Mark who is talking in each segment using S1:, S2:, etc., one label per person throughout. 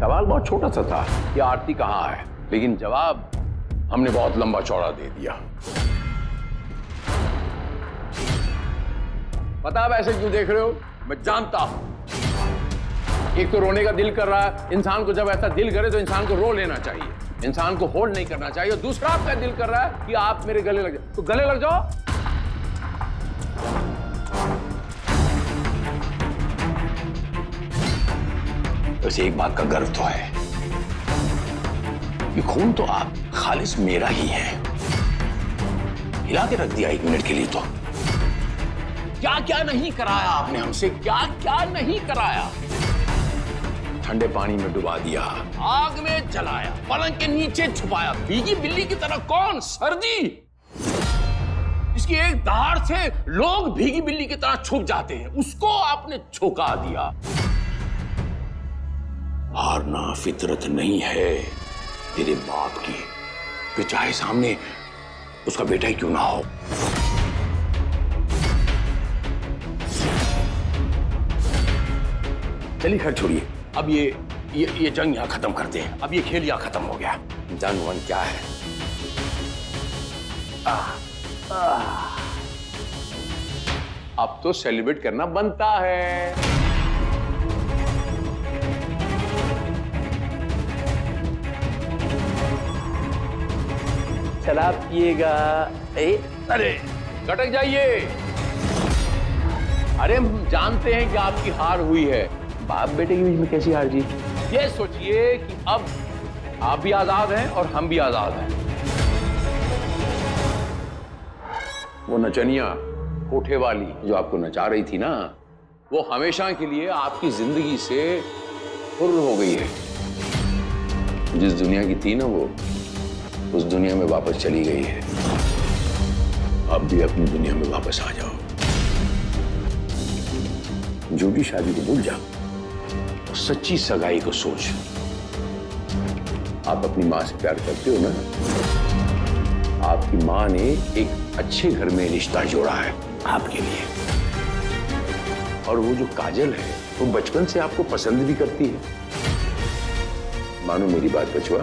S1: सवाल बहुत छोटा सा था कि आरती कहाँ है, लेकिन जवाब हमने बहुत लंबा चौड़ा दे दिया। पता आप ऐसे क्यों देख रहे हो? मैं जानता हूं। एक तो रोने का दिल कर रहा है, इंसान को जब ऐसा दिल करे तो इंसान को रो लेना चाहिए, इंसान को होल्ड नहीं करना चाहिए। दूसरा आपका दिल कर रहा है कि आप मेरे गले लग जाओ, तो गले लग जाओ। वैसे एक बात का गर्व तो है कि खून तो आप खालिस मेरा ही है। हिला के रख दिया 1 मिनट के लिए तो। क्या क्या नहीं कराया आपने हमसे, क्या क्या नहीं कराया। ठंडे पानी में डुबा दिया, आग में जलाया, पलंग के नीचे छुपाया, भीगी बिल्ली की तरह। कौन? सर्दी। इसकी एक दहाड़ से लोग भीगी बिल्ली की तरह छुप जाते हैं, उसको आपने झोंका दिया। हारना फितरत नहीं है तेरे बाप की, फिर चाहे सामने उसका बेटा ही क्यों ना हो। चलिए खैर छोड़िए, अब ये जंग यहां खत्म करते हैं। अब ये खेल यहां खत्म हो गया। जंग वन क्या है? अब तो सेलिब्रेट करना बनता है। शराब पिएगा? अरे कटक जाइए। अरे हम जानते हैं कि आपकी हार हुई है। बाप बेटे के बीच में कैसी हार जीत? ये सोचिए कि अब आप भी आजाद हैं और हम भी आजाद हैं। वो नचनिया कोठे वाली जो आपको नचा रही थी ना, वो हमेशा के लिए आपकी जिंदगी से हुर्र हो गई है। जिस दुनिया की थी ना वो, उस दुनिया में वापस चली गई है। आप भी अपनी दुनिया में वापस आ जाओ। झूठी शादी को भूल जाओ, सच्ची सगाई को सोच। आप अपनी मां से प्यार करते हो ना? आपकी मां ने एक अच्छे घर में रिश्ता जोड़ा है आपके लिए, और वो जो काजल है वो बचपन से आपको पसंद भी करती है। मानो मेरी बात बचवा,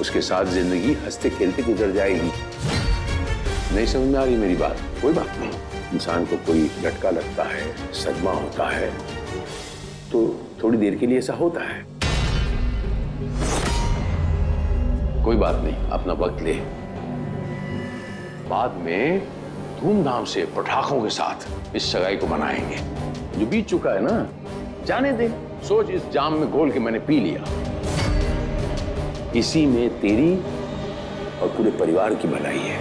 S1: उसके साथ जिंदगी हंसते खेलते गुजर जाएगी। नहीं समझ में आ रही मेरी बात? कोई बात नहीं, इंसान को कोई झटका लगता है, सदमा होता है, तो थोड़ी देर के लिए ऐसा होता है। कोई बात नहीं, अपना वक्त ले। बाद में धूमधाम से पटाखों के साथ इस सगाई को मनाएंगे। जो बीत चुका है ना, जाने दे। सोच, इस जाम में घोल के मैंने पी लिया। इसी में तेरी और पूरे परिवार की भलाई है।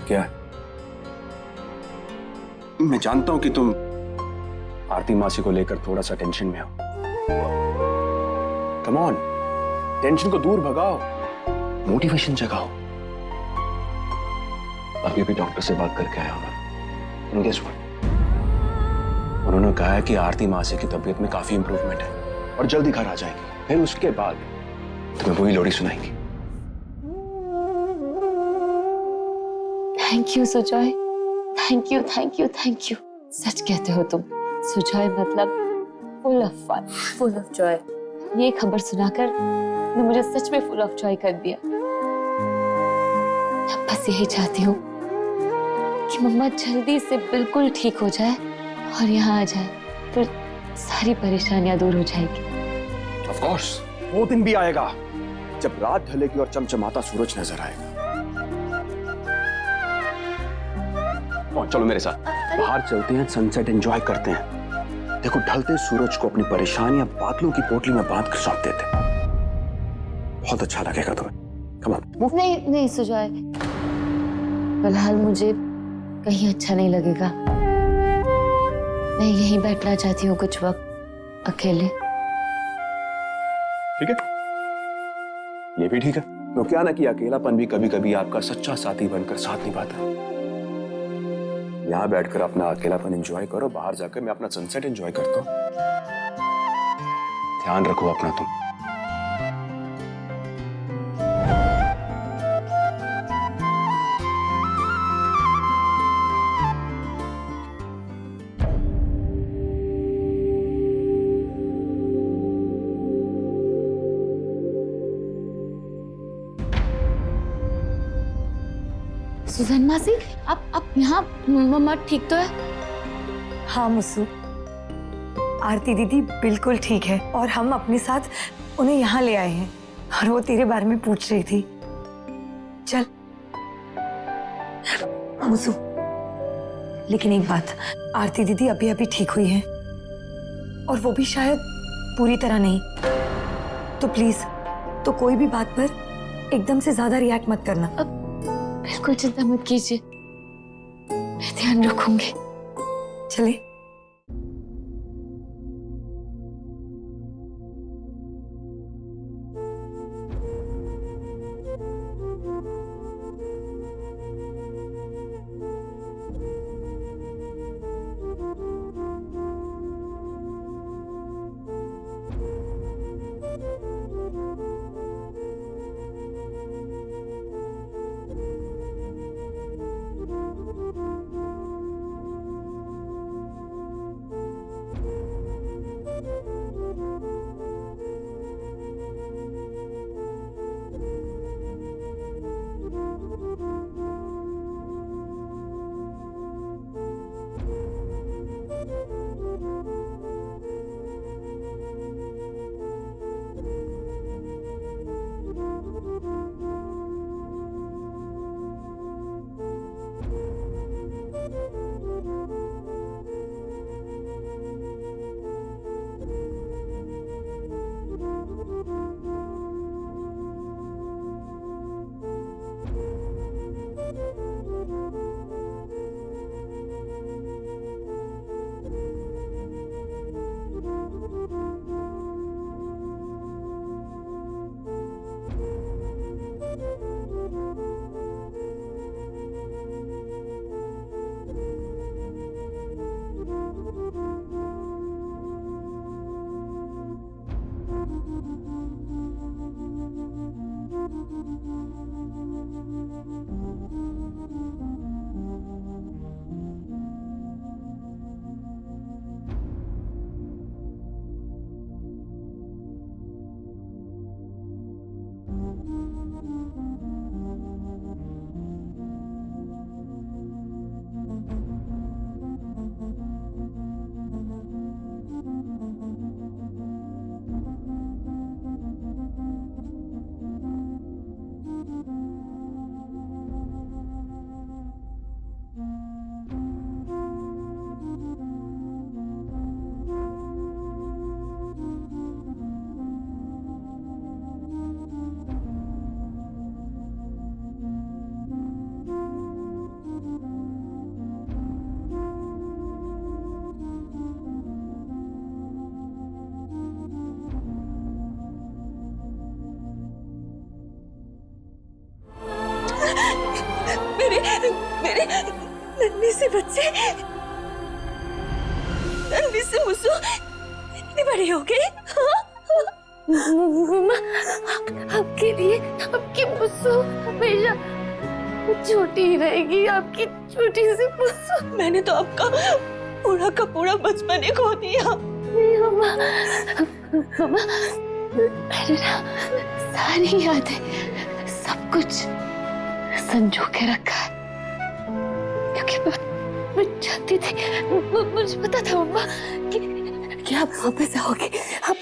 S2: क्या? मैं जानता हूं कि तुम आरती मासी को लेकर थोड़ा सा टेंशन में हो। कम ऑन, टेंशन को दूर भगाओ, मोटिवेशन जगाओ। अभी भी डॉक्टर से बात करके आया हूं। उन्होंने कहा है कि आरती मासी की तबीयत में काफी इंप्रूवमेंट है और जल्दी घर आ जाएगी। फिर उसके बाद तुम्हें वही लोरी सुनाएंगी।
S3: Thank you Sujoy, thank you thank you thank you. सच कहते हो तुम। सुजॉय मतलब full of fun, full of joy. ये खबर सुनाकर तुमने मुझे सच में फुल ऑफ जॉय कर दिया। अब बस यही चाहती हूँ कि मम्मा जल्दी से बिल्कुल ठीक हो जाए और यहाँ आ जाए, फिर सारी परेशानियां दूर हो जाएगी।
S2: ऑफ कोर्स, वो दिन भी आएगा जब रात ढलेगी और चमचमाता सूरज नजर आएगा। चलो मेरे साथ बाहर चलते हैं, सनसेट एंजॉय करते हैं। देखो, ढलते सूरज को अपनी परेशानियां बादलों की पोटली में बांध कर सौंप देते, बहुत अच्छा लगेगा तुम्हें। Come on.
S3: नहीं नहीं सुजॉय, फिलहाल मुझे कहीं अच्छा नहीं लगेगा। मैं यहीं बैठना चाहती हूँ कुछ वक्त अकेले।
S2: ठीक है, ये भी ठीक है। तो क्या ना कि अकेलापन भी कभी कभी आपका सच्चा साथी बनकर साथ निभाता है। यहाँ बैठकर अपना अकेलापन एंजॉय करो, बाहर जाकर मैं अपना सनसेट एंजॉय करता हूँ। ध्यान रखो अपना तुम।
S3: सुजैन मासी, आप यहाँ? मम्मा ठीक तो है?
S4: हाँ मुसु, आरती दीदी बिल्कुल ठीक है और हम अपने साथ उन्हें यहाँ ले आए हैं और वो तेरे बारे में पूछ रही थी। चल मुसु, लेकिन एक बात, आरती दीदी अभी अभी ठीक हुई है और वो भी शायद पूरी तरह नहीं, तो प्लीज तो कोई भी बात पर एकदम से ज्यादा रिएक्ट मत करना।
S3: बिल्कुल चिंता मत कीजिए, मैं ध्यान रखूंगी।
S4: चले।
S5: मेरे नन्हे से बच्चे, नन्हे से मुसु इतने बड़े हो गए।
S3: मम्मा, आपके लिए आपकी मुस्सू हमेशा छोटी ही रहेगी, आपकी छोटी सी मुस्सू।
S5: मैंने तो आपका पूरा का पूरा बचपन ही खो दिया।
S3: मम्मा, मम्मा, मैंने ना सारी यादें, सब कुछ संजो के रखा है, क्योंकि मैं चाहती थी, मुझे पता था मम्मा कि आप वापस आओगे, आप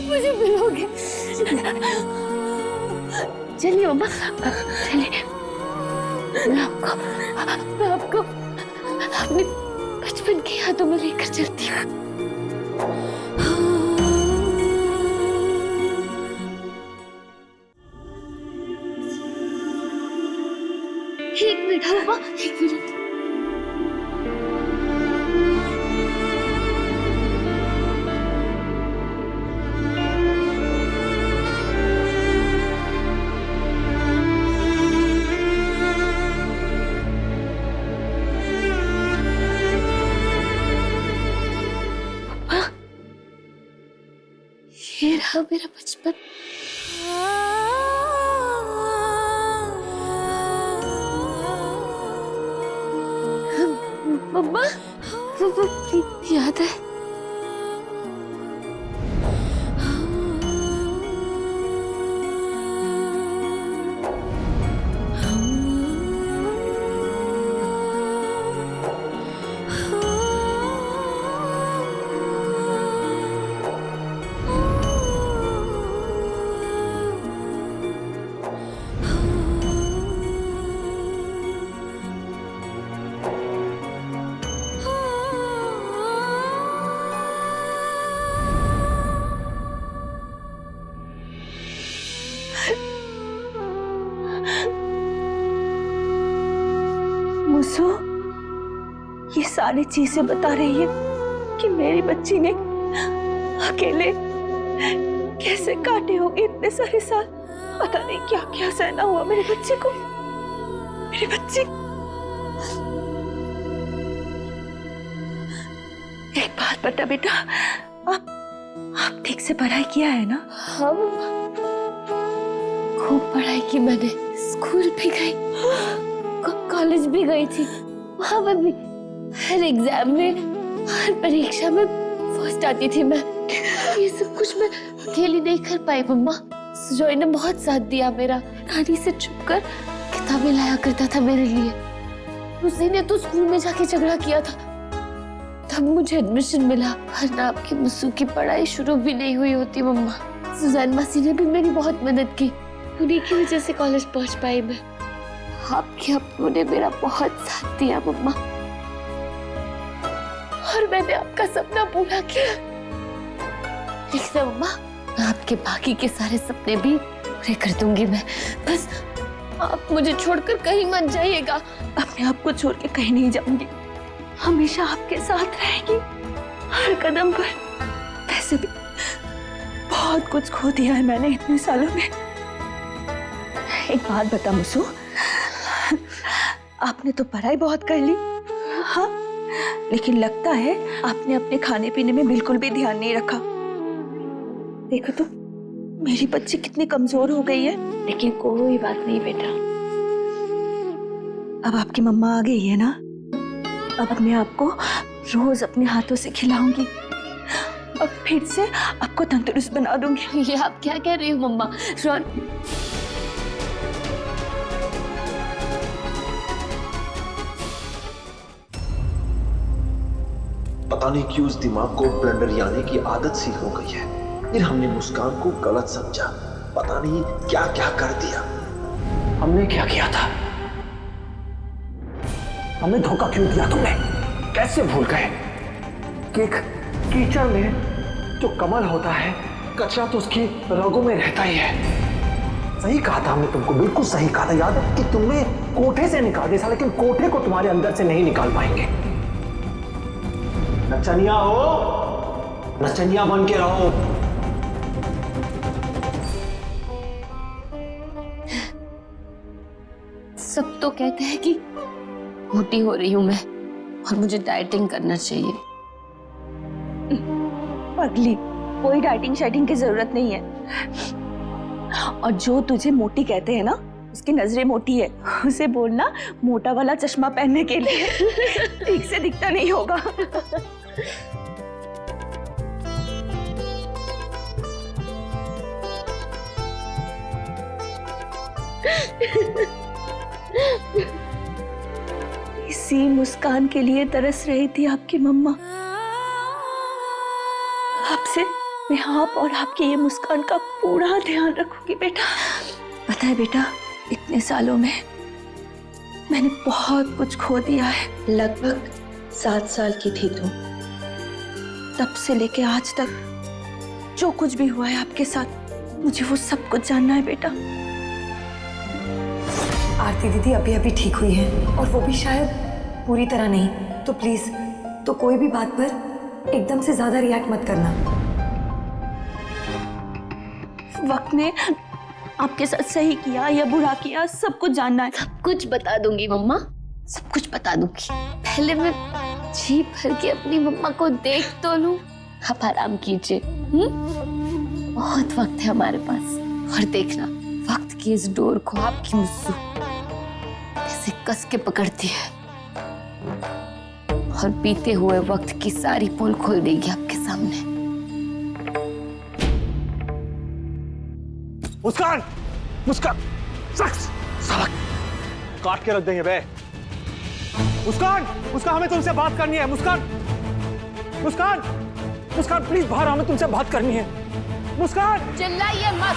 S3: मुझे मिलोगे। चलिए मम्मा, चलिए, मैं आपको अपने बचपन की यादों में लेकर चलती हूँ। एक मिनट मम्मा, एक मिनट। था मेरा बचपन। मम्मा, वो याद है?
S5: मुसु, ये सारी चीजें बता रही है कि मेरी बच्ची ने अकेले कैसे काटे होंगे इतने सारे साल। पता नहीं क्या क्या सहना हुआ मेरी बच्ची को। मेरी बच्ची, एक बात बता बेटा, आप ठीक से पढ़ाई किया है ना?
S3: हाँ मम्मा, खूब पढ़ाई की मैंने। स्कूल भी गई, कॉलेज भी गई थी। वहां पर भी हर एग्जाम में, हर परीक्षा में फर्स्ट आती थी मैं। ये सब कुछ मैं अकेली नहीं कर पाई मम्मा। सुजॉय ने बहुत साथ दिया मेरा। नानी से छुपकर किताबें लाया करता था मेरे लिए। उसी ने तो स्कूल में जाके झगड़ा किया था, तब मुझे एडमिशन मिला। वरना आपकी मुसु की पढ़ाई शुरू भी नहीं हुई होती मम्मा। सुजैन मासी ने भी मेरी बहुत मदद की। उन्हीं की वजह से कॉलेज पहुंच पाई मैं। आपके अपनों ने मेरा बहुत साथ दिया मम्मा, और मैंने आपका सपना पूरा किया। देखना मम्मा, मैं आपके बाकी के सारे सपने भी पूरे कर दूंगी मैं। बस आप मुझे छोड़कर कहीं मत जाइएगा।
S5: अपने आप को छोड़ के कहीं नहीं जाऊंगी, हमेशा आपके साथ रहेगी हर कदम पर। वैसे भी बहुत कुछ खो दिया है मैंने इतने सालों में। एक बात बता मुसु, आपने तो पढ़ाई बहुत कर ली, हाँ, लेकिन लगता है आपने अपने खाने पीने में बिल्कुल भी ध्यान नहीं रखा। देखो तो मेरी बच्ची कितनी कमजोर हो गई है। लेकिन कोई बात नहीं बेटा, अब आपकी मम्मा आ गई है ना, अब अपने आप को रोज अपने हाथों से खिलाऊंगी और फिर से आपको तंदुरुस्त बना दूंगी।
S3: ये आप क्या कह रही हो मम्मा?
S6: पता नहीं क्यों इस दिमाग को ब्लेंडर यानी की आदत सी हो गई है। फिर हमने मुस्कान को गलत समझा, पता नहीं क्या क्या कर दिया।
S2: हमने क्या किया था? हमें धोखा क्यों दिया तुमने? कैसे भूल गए कि एक कीचड़ में जो कमल होता है, कचरा तो उसकी रगों में रहता ही है। सही कहा था हमने तुमको, बिल्कुल सही कहा था। याद है कि तुम्हें कोठे से निकाल दिया, लेकिन कोठे को तुम्हारे अंदर से नहीं निकाल पाएंगे। नचनिया हो, नचनिया बन के रहो।
S3: सब तो कहते हैं कि मोटी हो रही हूं मैं और मुझे डाइटिंग करना चाहिए।
S5: पगली, कोई डाइटिंग शाइटिंग की जरूरत नहीं है। और जो तुझे मोटी कहते हैं ना, उसकी नजरें मोटी है। उसे बोलना मोटा वाला चश्मा पहनने के लिए, ठीक से दिखता नहीं होगा। इसी मुस्कान के लिए तरस रही थी आपकी मम्मा। आपसे मैं आप और आपकी ये मुस्कान का पूरा ध्यान रखूंगी बेटा। पता है बेटा, इतने सालों में मैंने बहुत कुछ खो दिया है। लगभग 7 साल की थी तुम, तब से लेके आज तक जो कुछ भी हुआ है आपके साथ, मुझे वो सब कुछ जानना है बेटा।
S4: आरती दीदी अभी अभी ठीक हुई है, और वो भी शायद पूरी तरह नहीं। तो प्लीज, तो कोई भी बात पर एकदम से ज्यादा रिएक्ट मत करना।
S5: वक्त ने आपके साथ सही किया या बुरा किया, सब कुछ जानना है।
S3: सब कुछ बता दूंगी मम्मा, सब कुछ बता दूंगी। पहले मैं जी भर के अपनी मम्मा को देख तो लूं। आप आराम कीजिए। बहुत वक्त है हमारे पास। और देखना, वक्त की इस डोर को आपकी मुस्सू ऐसे कस के पकड़ती है और बीते हुए वक्त की सारी पोल खोल देगी आपके सामने।
S7: मुस्कान, मुस्कान, शख्स, साला काट के रख देंगे बे। मुस्कान, मुस्कान, हमें तुमसे बात करनी है। मुस्कान, मुस्कान, मुस्कान, प्लीज बाहर, हमें तुमसे बात करनी है। मुस्कान,
S3: चिल्लाइए मत।